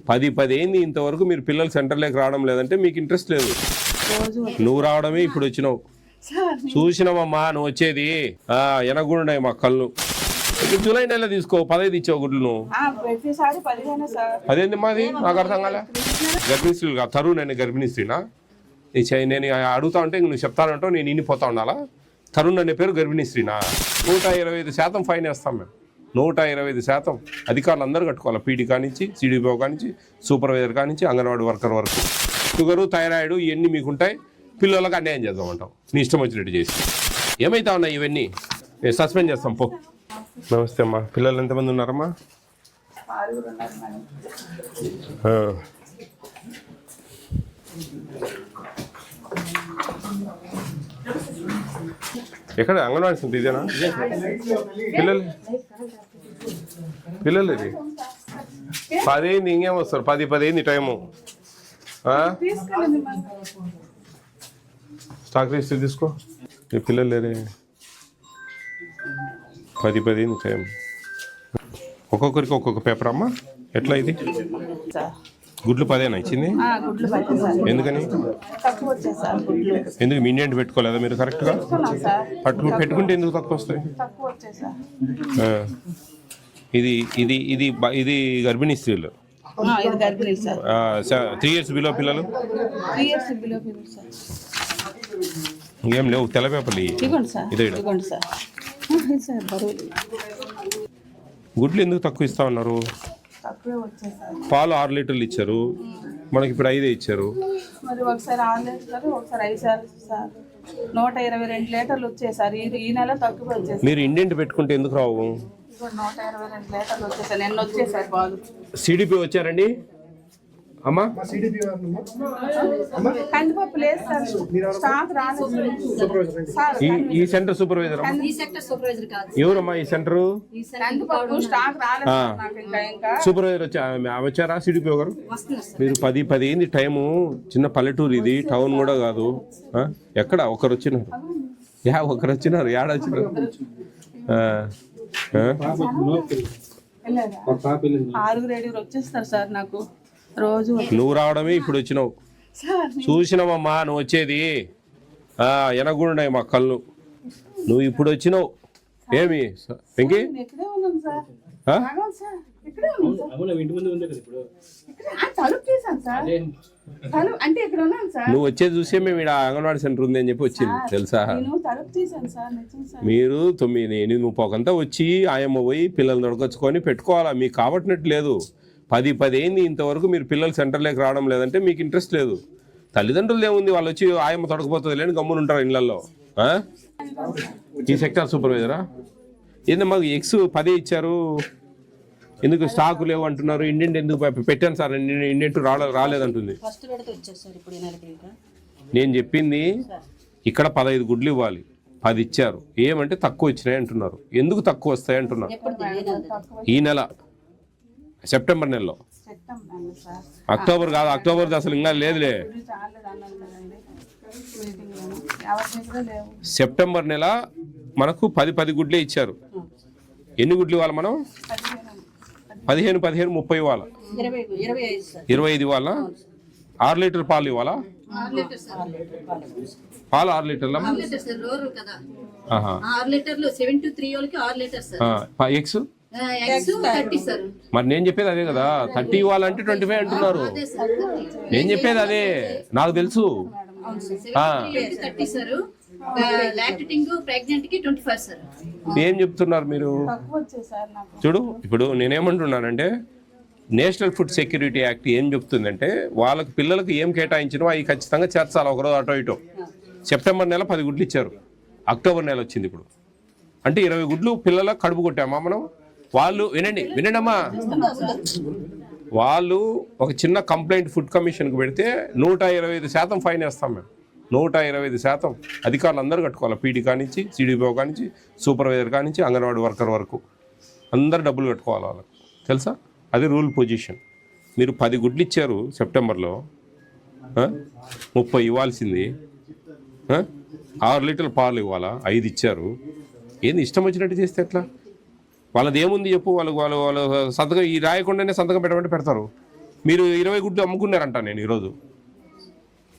10 అయింది ఇంతవరకు మీరు పిల్లలు సెంటర్లోకి రావడం లేదంటే మీకు ఇంట్రెస్ట్ లేదు. నువ్వు రావడమే ఇప్పుడు వచ్చినావు. చూసినావమ్మా నువ్వు వచ్చేది ఎనగుండున్నాయి మా కళ్ళు. జూలై నెల తీసుకో 15 ఇచ్చావు గుడ్లు నువ్వు. అదేంటి మాది నాకు అర్థం కాలే. గర్భిణీ స్త్రీలు కాదు తరుణ్ నేను గర్భిణీ స్త్రీనా? నేను అడుగుతా ఉంటే నువ్వు చెప్తానంటావు నేను ఇన్నిపోతా ఉండాలా? తరుణ్ అనే పేరు గర్భిణీ స్త్రీనా? 125% ఫైన్ వేస్తాం మేము. 125% అధికారులు అందరూ కట్టుకోవాలి. పీటీ కానించి సిడిపిఓ కానించి సూపర్వైజర్ కానించి అంగన్వాడీ వర్కర్ వరకు. షుగరు థైరాయిడ్ ఇవన్నీ మీకుంటాయి. పిల్లలకు అన్యాయం చేద్దామంటావు నీ ఇష్టం వచ్చినట్టు చేసి. ఏమైతా ఉన్నాయి ఇవన్నీ సస్పెండ్ చేస్తాం పో. నమస్తే అమ్మా. పిల్లలు ఎంతమంది ఉన్నారమ్మా? ఎక్కడ అంగన్వాడీ సెంటర్ ఇదేనా? పిల్లలు ఇది 10 అయింది ఇంకేం వస్తారు? 10 అయింది టైము. స్టాక్ రిజిస్టర్ తీసుకో. ఈ పిల్లలు లేరే 10 అయింది టైం. ఒక్కొక్కరికి ఒక్కొక్క పేపర్ అమ్మా. ఎట్లా ఇది గుడ్లు 10 ఇచ్చింది? ఎందుకని? ఎందుకు మీ ఇండియన్ పెట్టుకోలేదా మీరు కరెక్ట్గా? పెట్టుకుంటే ఎందుకు తక్కువ వస్తాయి? ఇది ఇది ఇది ఇది గర్భిణీ స్త్రీలు 3 years బిలో పిల్లలు ఇంకేం లేవు. తెల్ల పేపర్లు ఇదే. గుడ్లు ఎందుకు తక్కువ ఇస్తా ఉన్నారు? పాలు 6 లీటర్లు ఇచ్చారు, మనకి ఇప్పుడు 5 ఇచ్చారు. మరి ఒకసారి 6 లీటర్లు ఒకసారి 5 సార్లు సార్ 122 లీటర్లు వచ్చేసారి. ఈ నెల తక్కువ వచ్చేసారు. మీరు ఇండియన్ పెట్టుకుంటే ఎందుకు రావు? 122 లీటర్లు వచ్చేసారు. నిన్న వచ్చేసారు పాలు. సిడిపి వచ్చారండి అమ్మా? కందిపప్పు లేదు సార్, స్టాక్ రాలేదు. ఈ సెంటర్ సూపర్వైజర్ ఎవరమ్మా? ఈ సెంటర్ కందిపప్పు స్టాక్ రాలేదు. సూపర్వైజర్ వచ్చారా? సిడిపి గారు మీరు 10 అయింది టైము. చిన్న పల్లెటూరు ఇది, టౌన్ కూడా కాదు. ఎక్కడ ఒకరు వచ్చినారు? ఒకరు వచ్చినారు. ఏడ వచ్చినారు? 6 వచ్చేస్తారు సార్ నాకు రోజు. నువ్వు రావడమే ఇప్పుడు వచ్చినావు. చూసినావమ్మా నువ్వు వచ్చేది ఎనగుండున్నాయి మా కళ్ళు. నువ్వు ఇప్పుడు వచ్చినావు. ఏమి వెంకీ నువ్వు వచ్చేది చూసే మేము ఇక్కడ అంగన్వాడీ సెంటర్ ఉంది అని చెప్పి వచ్చింది తెలుసా? మీరు 9, 8, 30 వచ్చి ఆయమ్మ పోయి పిల్లల్ని దొరకొచ్చుకొని పెట్టుకోవాలా. మీకు కాబట్టినట్టు లేదు. 10 అయింది ఇంతవరకు మీరు పిల్లలు సెంటర్లోకి రావడం లేదంటే మీకు ఇంట్రెస్ట్ లేదు. తల్లిదండ్రులు ఏముంది, వాళ్ళు వచ్చి ఆయమ్మ తొడకపోతుంది లేని గమ్మున ఉంటారు ఇళ్లలో. ఈ సెక్టార్ సూపర్వైజరా? ఏంది మాకు ఎగ్స్ 10 ఇచ్చారు, ఎందుకు స్టాకు లేవు అంటున్నారు? ఇండియన్ ఎందుకు పెట్టాను సార్, ఇండియన్ రాలేదంటుంది. నేను చెప్పింది ఇక్కడ 15 గుడ్లు ఇవ్వాలి, 10 ఇచ్చారు. ఏమంటే తక్కువ వచ్చినాయి అంటున్నారు. ఎందుకు తక్కువ వస్తాయి అంటున్నారు? ఈ నెల సెప్టెంబర్ నెలలో. అక్టోబర్ కాదు, అక్టోబర్ అసలు ఇంకా లేదులే. సెప్టెంబర్ నెల మనకు 10 గుడ్లే ఇచ్చారు. ఎన్ని గుడ్లు ఇవ్వాలి మనం? 15, 30 ఇవ్వాలా? 25 ఇవ్వాలా? 6 లీటర్ పాలు ఇవ్వాలా? పాలు 6 లీటర్ల ఎగ్స్. మరి నేను చెప్పేది అదే కదా. 30 ఇవ్వాలంటే 25 అంటున్నారు. నేను చెప్పేది అదే, నాకు తెలుసు. ఏం చెప్తున్నారు మీరు? చూడు ఇప్పుడు నేనేమంటున్నానంటే నేషనల్ ఫుడ్ సెక్యూరిటీ యాక్ట్ ఏం చెప్తుందంటే వాళ్ళకి పిల్లలకు ఏం కేటాయించినో అవి ఖచ్చితంగా చేర్చాలి. ఒకరోజు అటో ఇటో. సెప్టెంబర్ నెల 10 గుడ్లు ఇచ్చారు, అక్టోబర్ నెల వచ్చింది ఇప్పుడు. అంటే 20 గుడ్లు పిల్లలకు కడుపు కొట్టామా మనం? వాళ్ళు వినండి అమ్మా, వాళ్ళు ఒక చిన్న కంప్లైంట్ ఫుడ్ కమిషన్కి పెడితే 125% ఫైన్ వేస్తాం మేము. 125% అధికారులు అందరూ కట్టుకోవాలి. పీటీ కానించి సిడిపిఓ కానించి సూపర్వైజర్ కానించి అంగన్వాడీ వర్కర్ వరకు అందరు డబ్బులు కట్టుకోవాలి వాళ్ళకి, తెలుసా? అది రూల్ పొజిషన్. మీరు 10 గుడ్లు ఇచ్చారు సెప్టెంబర్లో, 30 ఇవ్వాల్సింది. 6 లీటర్ల పాలు ఇవ్వాలా? 5 ఇచ్చారు. ఏంది ఇష్టం వచ్చినట్టు చేస్తే ఎట్లా? వాళ్ళది ఏముంది చెప్పు? వాళ్ళు సంతకం ఈ రాయకుండానే సంతకం పెట్టమంటే పెడతారు. మీరు 20 గుడ్లు అమ్ముకున్నారంట నేను ఈరోజు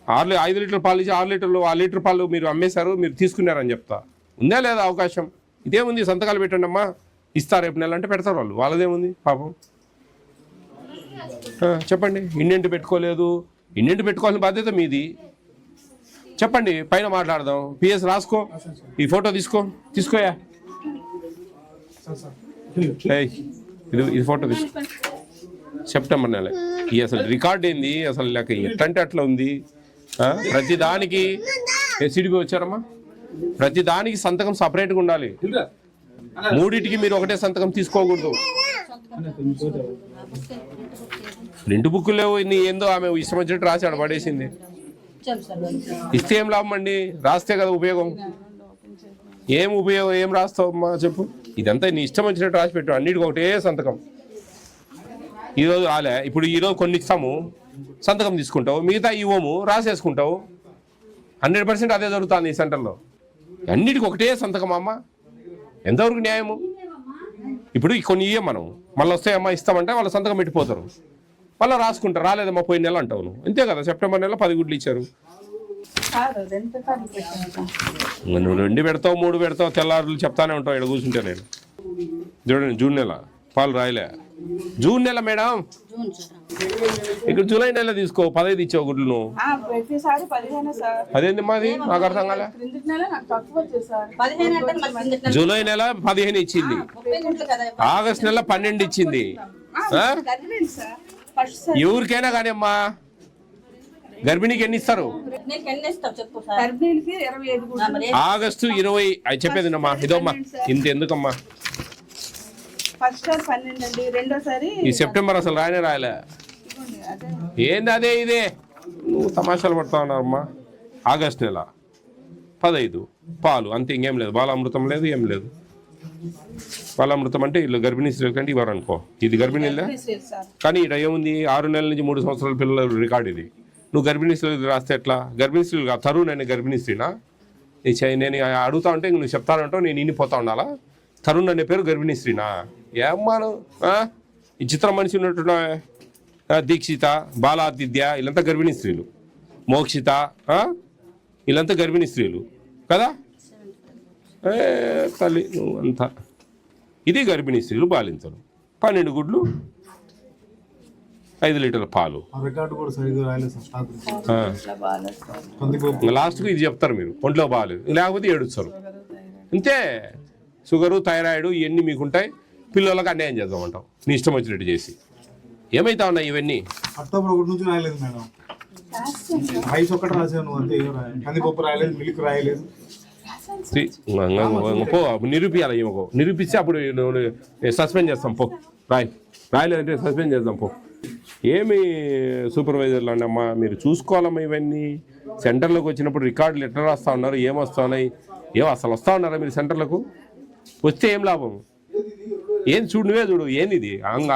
5 లీటర్ల పాలు ఇచ్చి 6 లీటర్లు 6 లీటర్ పాలు మీరు అమ్మేశారు, మీరు తీసుకున్నారని చెప్తా. ఉందా లేదా అవకాశం? ఇదేముంది, సంతకాలు పెట్టండి అమ్మా, ఇస్తారు రేపు నెల అంటే పెడతారు వాళ్ళు, వాళ్ళదేముంది పాపం. చెప్పండి, ఇండెంట్ పెట్టుకోలేదు, ఇండెంట్ పెట్టుకోవాల్సిన బాధ్యత మీది. చెప్పండి, పైన మాట్లాడదాం. పిఎస్ రాసుకో, ఈ ఫోటో తీసుకోయా, ఇది ఫోటో తీసుకో. సెప్టెంబర్ నెల ఈ అసలు రికార్డ్ ఏంది అసలు, లేక ఎట్టంటే అట్లా ఉంది. ప్రతి దానికి సిడిపి వచ్చారమ్మా, ప్రతి దానికి సంతకం సపరేట్గా ఉండాలి. మూడింటికి మీరు ఒకటే సంతకం తీసుకోకూడదు. ప్రింట్ బుక్ లేవు, ఏందో ఆమె ఇష్టం వచ్చినట్టు రాశాడు, పడేసింది. ఇస్తే ఏం లాభం అండి, రాస్తే కదా ఉపయోగం. ఏం ఉపయోగం, ఏం రాస్తావు అమ్మా చెప్పు. ఇదంతా నీ ఇష్టం వచ్చినట్టు రాసి పెట్టు, అన్నిటికీ ఒకటే సంతకం. ఈరోజు రాలే, ఇప్పుడు ఈరోజు కొన్ని ఇస్తాము, సంతకం తీసుకుంటావు, మిగతా ఇవ్వము, రాసేసుకుంటావు. 100% అదే జరుగుతుంది ఈ సెంటర్లో. అన్నిటికీ ఒకటే సంతకం అమ్మ, ఎంతవరకు న్యాయము? ఇప్పుడు కొన్ని ఇవ్వం మనం, మళ్ళీ వస్తాయమ్మా ఇస్తామంటే వాళ్ళు సంతకం పెట్టిపోతారు, మళ్ళీ రాసుకుంటారు. రాలేదమ్మా పోయిన నెల అంటావు నువ్వు, అంతే కదా. సెప్టెంబర్ నెల 10 గుడ్లు ఇచ్చారు, నువ్వు 2 పెడతావు 3 పెడతావు, తెల్లారులు చెప్తానే ఉంటావు. ఇక్కడ కూర్చుంటే నేను చూడండి, జూన్ నెల పాలు రాయలే. జూన్ నెల మేడం, ఇక్కడ జూలై నెల తీసుకో, 15 ఇచ్చావు గుడ్లు నువ్వు. అదేంది మాది, నాకు అర్థం కాలే. జూలై నెల 15 ఇచ్చింది, ఆగస్ట్ నెల 12 ఇచ్చింది. ఎవరికైనా కానీ అమ్మా, గర్భిణీకి ఎన్ని ఇస్తారు? ఆగస్టు 20 అది చెప్పేది అమ్మా. ఇదమ్మా, ఇంత ఎందుకమ్మా, ఈ సెప్టెంబర్ అసలు రాయలే. ఏంది అదే ఇదే, నువ్వు తమాషాలు పడతా ఉన్నారమ్మా. ఆగస్ట్ నెల 15 పాలు అంతే, ఇంకేం లేదు. బాలామృతం లేదు, ఏం లేదు. బాలామృతం అంటే వీళ్ళు గర్భిణీ స్త్రీలు కంటే ఇవ్వరు అనుకో. ఇది గర్భిణీలే కానీ ఇక్కడ ఏముంది, 6 నెలల నుంచి 3 సంవత్సరాల పిల్లల రికార్డు ఇది. నువ్వు గర్భిణీ స్త్రీలు రాస్తే ఎట్లా? గర్భిణీ స్త్రీలు తరుణ్ అనే గర్భిణీ స్త్రీనా? నేను అడుగుతా ఉంటే నువ్వు చెప్తానంటావు, నేను ఇన్నిపోతా ఉండాలా? తరుణ్ అనే పేరు గర్భిణీ స్త్రీనా? ఏమ్మాను ఈ చిత్ర మనిషి ఉన్నట్టున్నా. దీక్షిత, బాలాదిత్య వీళ్ళంతా గర్భిణీ స్త్రీలు. మోక్షిత వీళ్ళంతా గర్భిణీ స్త్రీలు కదా. తల్లి నువ్వు అంతా, ఇది గర్భిణీ స్త్రీలు బాలింతలు. 12 గుడ్లు 5 లీటర్ల పాలు. లాస్ట్కు ఇది చెప్తారు మీరు, ఒంట్లో బాగాలేదు, లేకపోతే ఏడుస్తారు. అంతే. షుగరు, థైరాయిడ్ ఇవన్నీ మీకుంటాయి. పిల్లలకు అన్యాయం చేద్దామంటావు నీ ఇష్టం వచ్చినట్టు చేసి. ఏమైతా ఉన్నాయి ఇవన్నీ? అక్టోబర్ 1 నుంచి రాయలేదు మేడం, రైస్ ఒకటి రాసాను అంతే, కందిపప్పు రాయలేదు, మిల్క్ రాయలేదు. పో నిరూపియాలి, ఏమో నిరూపిస్తే అప్పుడు సస్పెండ్ చేస్తాం. పో రాయలేదంటే సస్పెండ్ చేద్దాం. పో ఏమి సూపర్వైజర్లు అండి అమ్మా, మీరు చూసుకోవాలమ్మా ఇవన్నీ. సెంటర్లోకి వచ్చినప్పుడు రికార్డులు ఎట్లా రాస్తా ఉన్నారు, ఏం వస్తా ఉన్నాయి, ఏమో అసలు వస్తూ ఉన్నారా మీరు సెంటర్లకు? వస్తే ఏం లాభం? ఏం చూడు, నువ్వే చూడు, ఏంది ఇది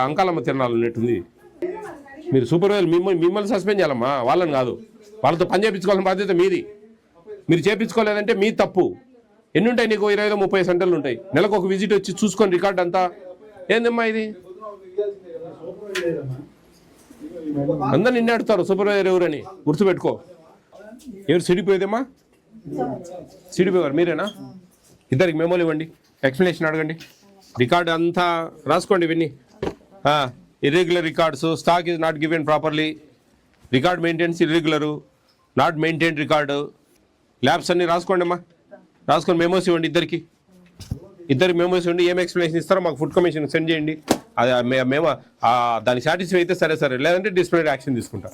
అంకాలమ్మ తిరణాలు ఉన్నట్టుంది. మీరు సూపర్వైజర్ మిమ్మల్ని సస్పెండ్ చేయాలమ్మా, వాళ్ళని కాదు. వాళ్ళతో పని చేయించుకోవాల్సిన బాధ్యత మీది. మీరు చేయించుకోలేదంటే మీ తప్పు. ఎన్ని ఉంటాయి నీకు? 25-30 సెంటర్లు ఉంటాయి. నెలకు ఒక విజిట్ వచ్చి చూసుకొని రికార్డ్ అంతా. ఏందమ్మా ఇది? అందరు నిన్నే అడుగుతారు సూపర్వైజర్ ఎవరని, గుర్తుపెట్టుకో. ఎవరు సిడిపోయేదమ్మా? సిడిపోయారు మీరేనా? ఇద్దరికి మెమోలు ఇవ్వండి, ఎక్స్ప్లెనేషన్ అడగండి, రికార్డు అంతా రాసుకోండి. ఇవన్నీ irregular records, stock is not given properly, record maintenance irregular, not maintain record, labs అన్నీ రాసుకోండి అమ్మా. రాసుకొని మెమోస్ ఇవ్వండి, ఇద్దరికి మెమోస్ ఇవ్వండి. ఏం ఎక్స్ప్లెనేషన్ ఇస్తారో మాకు ఫుడ్ కమిషన్ సెండ్ చేయండి. అది మేము దానికి సాటిస్ఫై అయితే సరే, లేదంటే డిసిప్లినరీ యాక్షన్ తీసుకుంటాం.